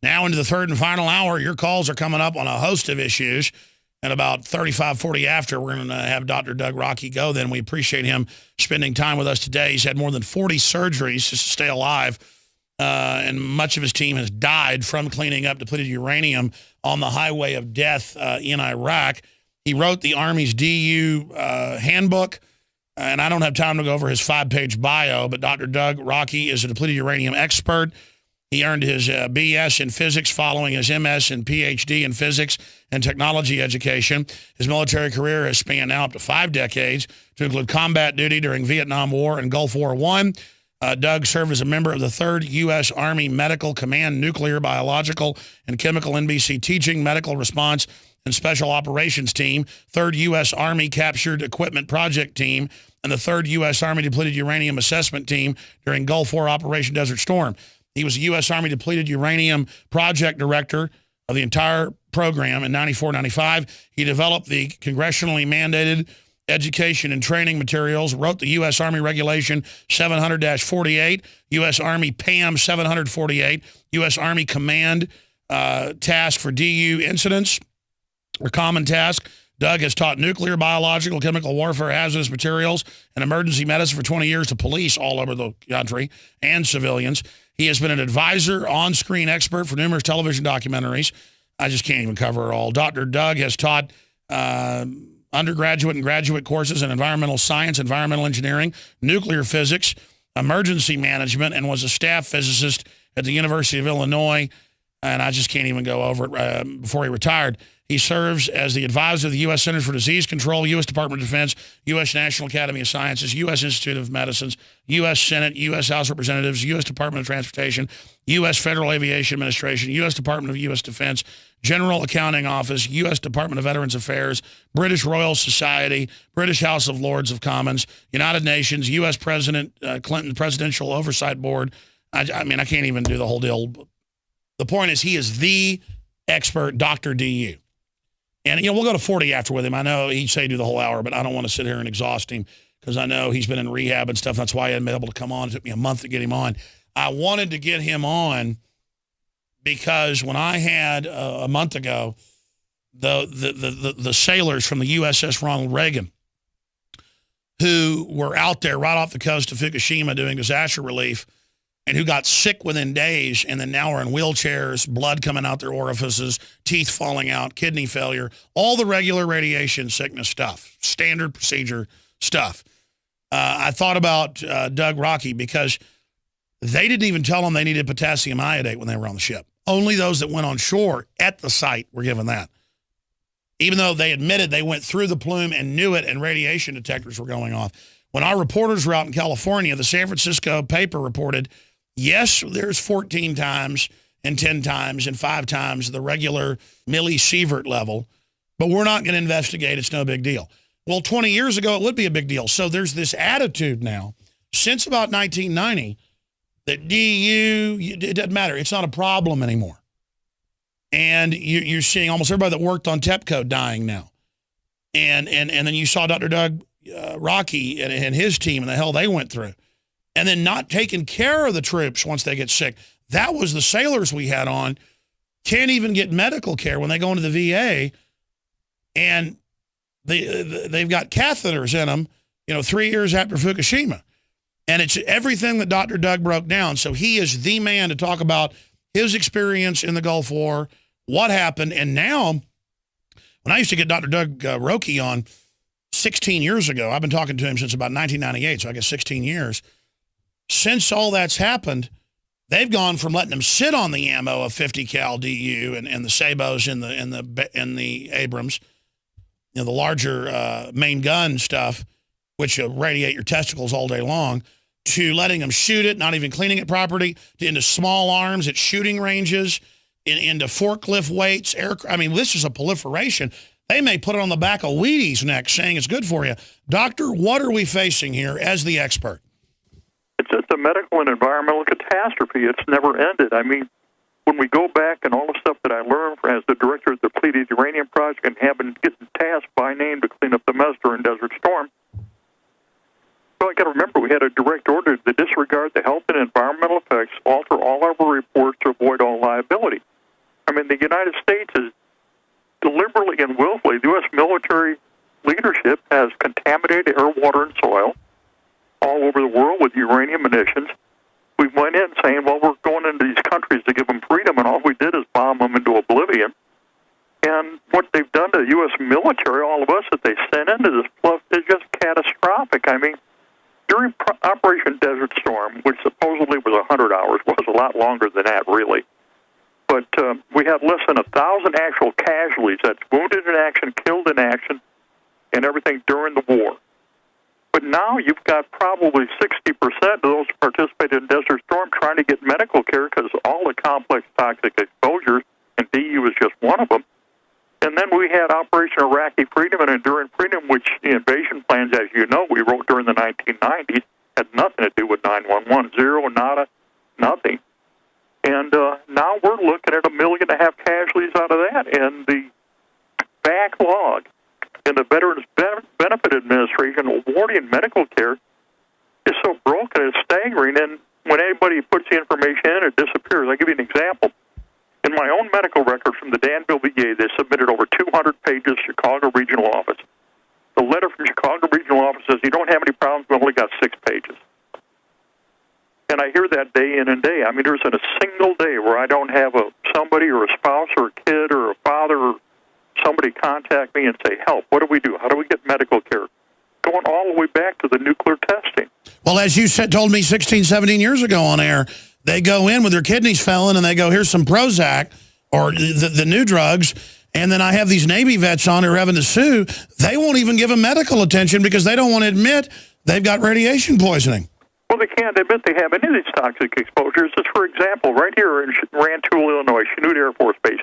Now into the third and final hour, your calls are coming up on a host of issues. And about 35, 40 after, we're going to have Dr. Doug Rockey go then. We appreciate him spending time with us today. He's had more than 40 surgeries just to stay alive. And much of his team has died from cleaning up depleted uranium on the highway of death in Iraq. He wrote the Army's DU handbook. And I don't have time to go over his 5-page bio, but Dr. Doug Rockey is a depleted uranium expert. He earned his BS in physics following his MS and PhD in physics and technology education. His military career has spanned now up to 5 decades, to include combat duty during Vietnam War and Gulf War I. Doug served as a member of the 3rd U.S. Army Medical Command Nuclear, Biological, and Chemical NBC Teaching, Medical Response, and Special Operations Team, 3rd U.S. Army Captured Equipment Project Team, and the 3rd U.S. Army Depleted Uranium Assessment Team during Gulf War Operation Desert Storm. He was a U.S. Army Depleted Uranium Project Director of the entire program in 94-95. He developed the congressionally mandated education and training materials, wrote the U.S. Army Regulation 700-48, U.S. Army PAM 748, U.S. Army Command Task for DU Incidents, or Common Task. Doug has taught nuclear, biological, chemical warfare, hazardous materials, and emergency medicine for 20 years to police all over the country and civilians. He has been an advisor, on-screen expert for numerous television documentaries. I just can't even cover it all. Dr. Doug has taught undergraduate and graduate courses in environmental science, environmental engineering, nuclear physics, emergency management, and was a staff physicist at the University of Illinois. And I just can't even go over it before he retired. He serves as the advisor of the U.S. Centers for Disease Control, U.S. Department of Defense, U.S. National Academy of Sciences, U.S. Institute of Medicines, U.S. Senate, U.S. House of Representatives, U.S. Department of Transportation, U.S. Federal Aviation Administration, U.S. Department of U.S. Defense, General Accounting Office, U.S. Department of Veterans Affairs, British Royal Society, British House of Lords of Commons, United Nations, U.S. President Clinton Presidential Oversight Board. I mean, I can't even do the whole deal. The point is, he is the expert, Dr. DU. And, we'll go to 40 after with him. I know he'd say do the whole hour, but I don't want to sit here and exhaust him because I know he's been in rehab and stuff. That's why he hadn't been able to come on. It took me a month to get him on. I wanted to get him on because when I had a month ago, the sailors from the USS Ronald Reagan who were out there right off the coast of Fukushima doing disaster relief and who got sick within days and then now are in wheelchairs, blood coming out their orifices, teeth falling out, kidney failure, all the regular radiation sickness stuff, standard procedure stuff. I thought about Doug Rockey because they didn't even tell them they needed potassium iodate when they were on the ship. Only those that went on shore at the site were given that. Even though they admitted they went through the plume and knew it and radiation detectors were going off. When our reporters were out in California, the San Francisco paper reported, yes, there's 14 times and 10 times and 5 times the regular millisievert level, but we're not going to investigate. It's no big deal. Well, 20 years ago, it would be a big deal. So there's this attitude now, since about 1990, that DU, it doesn't matter. It's not a problem anymore. And you're seeing almost everybody that worked on TEPCO dying now. And then you saw Dr. Doug Rockey and his team and the hell they went through. And then not taking care of the troops once they get sick. That was the sailors we had on. Can't even get medical care when they go into the VA. And they've got catheters in them, 3 years after Fukushima. And it's everything that Dr. Doug broke down. So he is the man to talk about his experience in the Gulf War, what happened. And now, when I used to get Dr. Doug Rockey on 16 years ago, I've been talking to him since about 1998, so I guess 16 years. Since all that's happened, they've gone from letting them sit on the ammo of 50 cal DU and the Sabos and the Abrams, the larger main gun stuff, which radiate your testicles all day long, to letting them shoot it, not even cleaning it properly, into small arms at shooting ranges, into forklift weights. This is a proliferation. They may put it on the back of Wheaties next, saying it's good for you. Doctor, what are we facing here as the expert? It's just a medical and environmental catastrophe. It's never ended. When we go back and all the stuff that I learned as the director of the Depleted Uranium Project and having getting tasked by name to clean up the mess during Desert Storm, well, I got to remember we had a direct order to disregard the health and environmental effects, alter all our reports to avoid all liability. mean, the United States is deliberately and willfully, the U.S. military leadership has contaminated air, water, and soil all over the world with uranium emissions. We went in saying, well, we're going into these countries to give them freedom, and all we did is bomb them into oblivion. And what they've done to the U.S. military, all of us that they sent into this stuff, is just catastrophic. I mean, during Operation Desert Storm, which supposedly was 100 hours, was a lot longer than that, really. But we had less than 1,000 actual casualties. That's wounded in action, killed in action, and everything during the war. But now you've got probably 60% of those who participated in Desert Storm trying to get medical care because all the complex toxic exposures, and DU is just one of them. And then we had Operation Iraqi Freedom and Enduring Freedom, which the invasion plans, as you know, we wrote during the 1990s, had nothing to do with 911, zero, nada, nothing. And now we're looking at 1.5 million casualties out of that. And the backlog in the Veterans Benefit Administration awarding medical care is so broken, it's staggering. And when anybody puts the information in, it disappears. I'll give you an example. In my own medical record from the Danville VA, they submitted over 200 pages to Chicago Regional Office. The letter from Chicago Regional Office says, you don't have any problems, we've only got 6 pages. And I hear that day in and day. I mean, there's not a single day where I don't have somebody or a spouse or a kid or a father or somebody contact me and say, help, what do we do? How do we get medical care? Going all the way back to the nuclear testing. Well, as you told me 16, 17 years ago on air, they go in with their kidneys failing and they go, here's some Prozac or the new drugs. And then I have these Navy vets on who are having to sue. They won't even give them medical attention because they don't want to admit they've got radiation poisoning. Well, they can't admit they have any of these toxic exposures. Just for example, right here in Rantoul, Illinois, Chanute Air Force Base,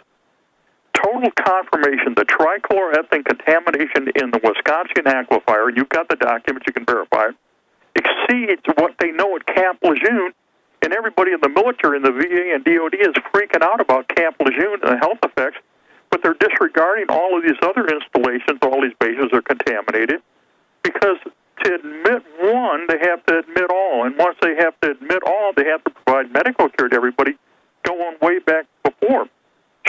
total confirmation the trichloroethane contamination in the Wisconsin aquifer, and you've got the documents, you can verify it, exceeds what they know at Camp Lejeune, and everybody in the military and the VA and DOD is freaking out about Camp Lejeune and the health effects, but they're disregarding all of these other installations, all these bases are contaminated, because to admit one, they have to admit all, and once they have to admit all, they have to provide medical care to everybody going way back before.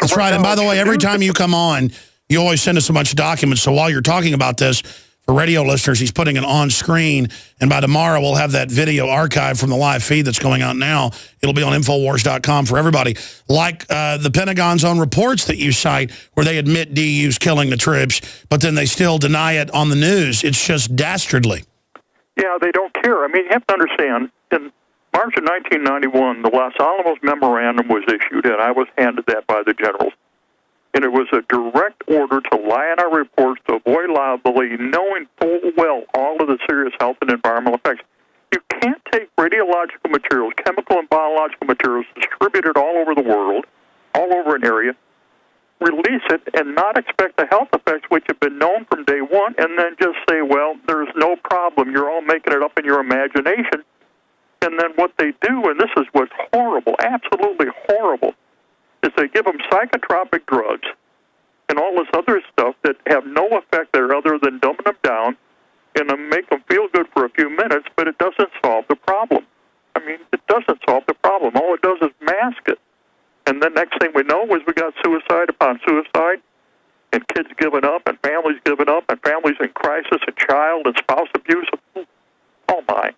That's right, and by the way, every time you come on, you always send us a bunch of documents, so while you're talking about this, for radio listeners, he's putting it on screen, and by tomorrow we'll have that video archived from the live feed that's going out now. It'll be on Infowars.com for everybody. Like the Pentagon's own reports that you cite, where they admit DU's killing the troops, but then they still deny it on the news. It's just dastardly. Yeah, they don't care. I mean, you have to understand, in March of 1991, the Los Alamos Memorandum was issued, and I was handed that by the generals. And it was a direct order to lie in our reports to avoid liability, knowing full well all of the serious health and environmental effects. You can't take radiological materials, chemical and biological materials, distributed all over the world, all over an area, release it, and not expect the health effects which have been known from day one, and then just say, well, there's no problem. You're all making it up in your imagination. And then what they do, and this is what's horrible, absolutely horrible, is they give them psychotropic drugs and all this other stuff that have no effect there other than dumbing them down and then make them feel good for a few minutes, but it doesn't solve the problem. I mean, it doesn't solve the problem. All it does is mask it. And then next thing we know is we got suicide upon suicide, and kids giving up, and families giving up, and families in crisis, and child and spouse abuse. Oh, my.